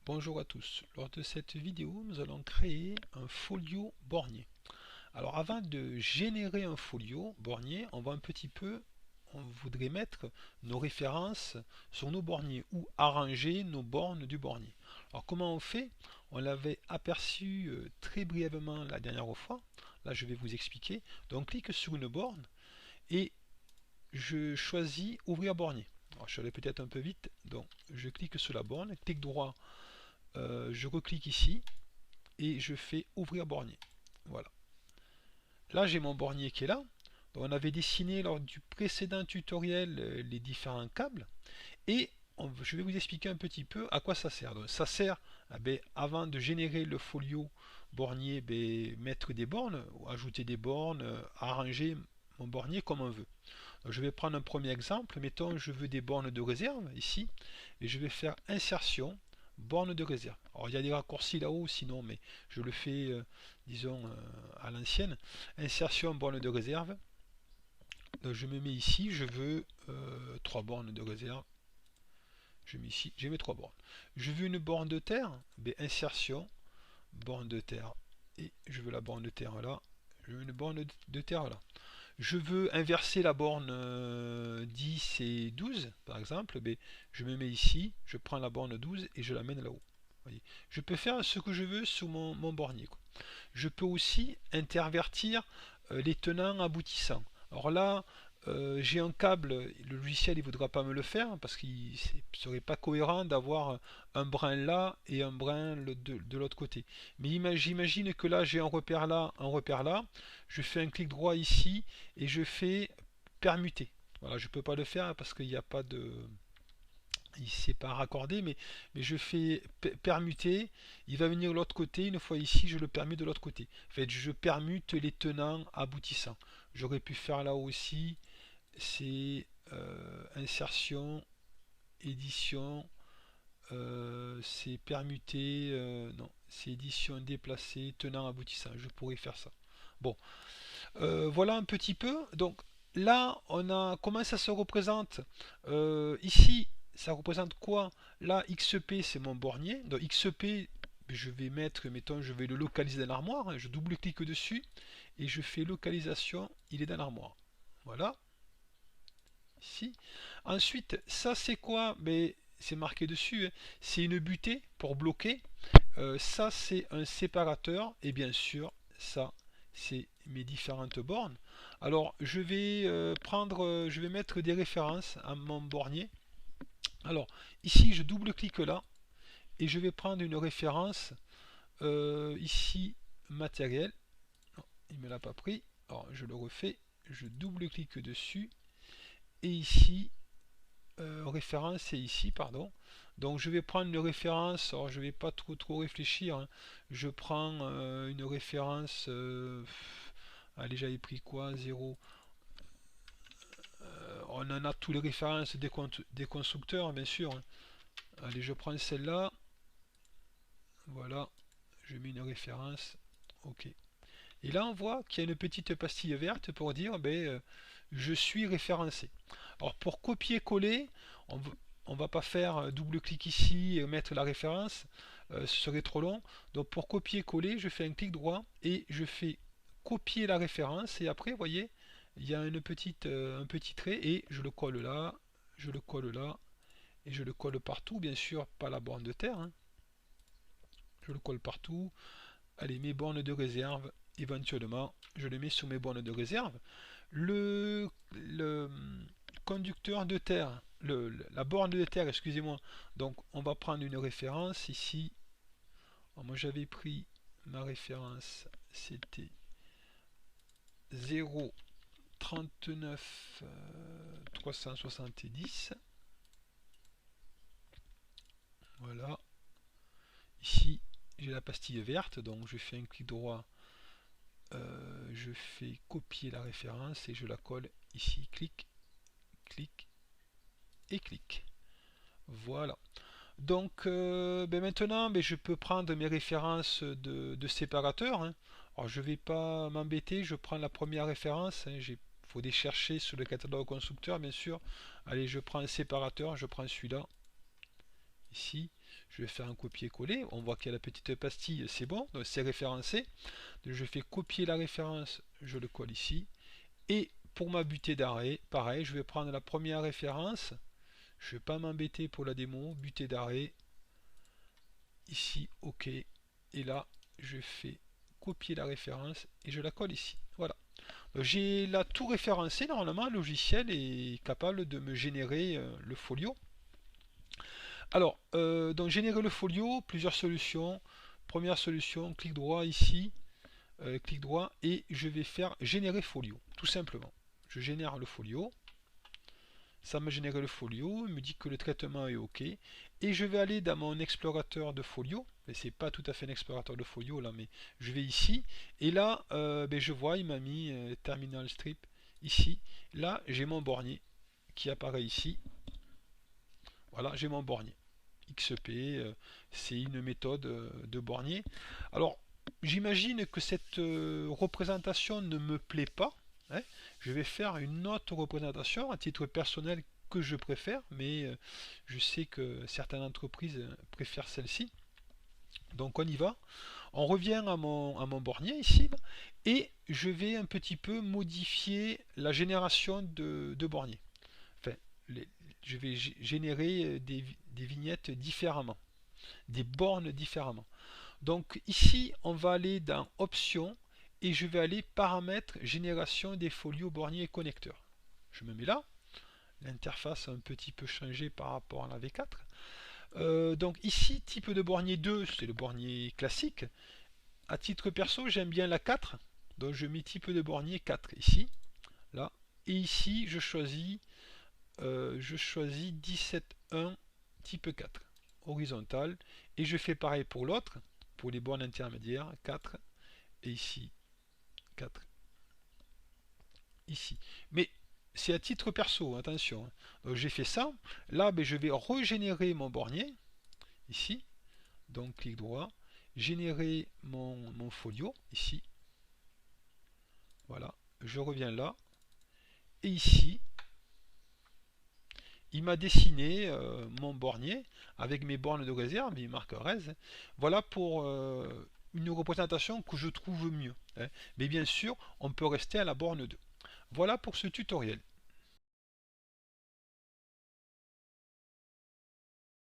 Bonjour à tous. Lors de cette vidéo, nous allons créer un folio bornier. Alors avant de générer un folio bornier, on voudrait mettre nos références sur nos borniers ou arranger nos bornes du bornier. Alors comment on fait? On l'avait aperçu très brièvement la dernière fois. Là, je vais vous expliquer. Donc, clique sur une borne et je choisis ouvrir bornier. Alors, je suis allé peut-être un peu vite, donc je clique sur la borne, clic droit, je reclique ici et je fais ouvrir bornier. Voilà. Là, j'ai mon bornier qui est là. Donc, on avait dessiné lors du précédent tutoriel les différents câbles et je vais vous expliquer un petit peu à quoi ça sert. Donc, ça sert avant de générer le folio bornier, mettre des bornes, ajouter des bornes, arranger mon bornier comme on veut. Donc, je vais prendre un premier exemple. Mettons, je veux des bornes de réserve ici et je vais faire insertion borne de réserve. Alors il y a des raccourcis là-haut sinon, mais je le fais, disons, à l'ancienne. Insertion borne de réserve. Donc, je me mets ici, je veux 3 bornes de réserve. Je mets ici, j'ai mes 3 bornes. Je veux une borne de terre, insertion, borne de terre. Et je veux la borne de terre là. Je veux une borne de terre là. Je veux inverser la borne 10 et 12 par exemple, je me mets ici, je prends la borne 12 et je l'amène là-haut. Je peux faire ce que je veux sur mon bornier. Je peux aussi intervertir les tenants aboutissants. Alors là, j'ai un câble, le logiciel ne voudra pas me le faire parce qu'il ne serait pas cohérent d'avoir un brin là et un brin de l'autre côté. Mais j'imagine que là j'ai un repère là, je fais un clic droit ici et je fais permuter. Voilà, je ne peux pas le faire parce qu'il n'y a pas de, il s'est pas raccordé, mais je fais permuter, il va venir de l'autre côté, une fois ici, je le permute de l'autre côté. En fait, je permute les tenants aboutissants. J'aurais pu faire là aussi, c'est insertion, édition, c'est permuter, non, c'est édition déplacée, tenant aboutissant. Je pourrais faire ça. Bon, voilà un petit peu. Donc là, on a comment ça se représente. Ici, ça représente quoi? Là, XP, c'est mon bornier. Donc XP, je vais mettre, mettons, je vais le localiser dans l'armoire. Je double-clique dessus et je fais localisation. Il est dans l'armoire. Voilà. Ici. Ensuite, ça c'est quoi? C'est marqué dessus. Hein. C'est une butée pour bloquer. Ça c'est un séparateur. Et bien sûr, ça c'est mes différentes bornes. Alors je vais je vais mettre des références à mon bornier. Alors ici je double-clique là et je vais prendre une référence ici matériel. Non, il ne me l'a pas pris. Alors je le refais. Je double-clique dessus et ici référence c'est ici pardon. Donc je vais prendre une référence, alors je vais pas trop réfléchir, hein. Je prends une référence, allez j'avais pris quoi, 0. On en a tous les références des constructeurs bien sûr, hein. Allez je prends celle-là, voilà, je mets une référence, ok. Et là on voit qu'il y a une petite pastille verte pour dire je suis référencé. Alors pour copier-coller, on ne va pas faire double-clic ici et mettre la référence, ce serait trop long. Donc pour copier-coller, je fais un clic droit et je fais copier la référence et après, vous voyez, il y a un petit trait et je le colle là, je le colle là et je le colle partout, bien sûr, pas la borne de terre, hein. Je le colle partout. Allez, mes bornes de réserve, éventuellement, je les mets sur mes bornes de réserve. Le conducteur de terre, la borne de terre, excusez-moi. Donc, on va prendre une référence ici. Alors, moi, j'avais pris ma référence, c'était 0,39 370. Voilà. Ici, j'ai la pastille verte, donc je fais un clic droit. Je fais copier la référence et je la colle ici. Clic, clic et clic. Voilà. Donc maintenant, je peux prendre mes références de séparateurs, hein. Alors je ne vais pas m'embêter, je prends la première référence. Hein, il faut les chercher sur le catalogue constructeur, bien sûr. Allez, je prends un séparateur, je prends celui-là. Ici, je vais faire un copier-coller, on voit qu'il y a la petite pastille, c'est bon, donc c'est référencé. Donc je fais copier la référence, je le colle ici, et pour ma butée d'arrêt, pareil, je vais prendre la première référence, je ne vais pas m'embêter pour la démo, butée d'arrêt, ici, ok, et là, je fais copier la référence et je la colle ici, voilà. J'ai là tout référencé, normalement le logiciel est capable de me générer le folio. Alors, donc générer le folio, plusieurs solutions. Première solution, clic droit ici, clic droit, et je vais faire générer folio, tout simplement. Je génère le folio, ça m'a généré le folio, il me dit que le traitement est OK, et je vais aller dans mon explorateur de folio, mais c'est pas tout à fait un explorateur de folio là, mais je vais ici, et là, je vois, il m'a mis Terminal Strip ici, là j'ai mon bornier qui apparaît ici, voilà, j'ai mon bornier. XP, c'est une méthode de bornier. Alors, j'imagine que cette représentation ne me plaît pas. Hein. Je vais faire une autre représentation à titre personnel que je préfère, mais je sais que certaines entreprises préfèrent celle-ci. Donc on y va. On revient à mon bornier ici, et je vais un petit peu modifier la génération de borniers. Enfin, je vais générer des vignettes différemment, des bornes différemment. Donc ici, on va aller dans Options et je vais aller Paramètres, Génération des folios borniers et connecteurs. Je me mets là. L'interface a un petit peu changé par rapport à la V4. Donc ici, type de bornier 2, c'est le bornier classique. À titre perso, j'aime bien la 4. Donc je mets type de bornier 4 ici. Là. Et ici, je choisis 17.1 type 4 horizontal, et je fais pareil pour l'autre, pour les bornes intermédiaires 4, et ici 4 ici, mais c'est à titre perso, attention. Donc j'ai fait ça, là je vais régénérer mon bornier ici, donc clic droit, générer mon folio ici, voilà, je reviens là, et ici il m'a dessiné mon bornier avec mes bornes de réserve, mes marques RES. Voilà pour une représentation que je trouve mieux. Hein. Mais bien sûr, on peut rester à la borne 2. Voilà pour ce tutoriel.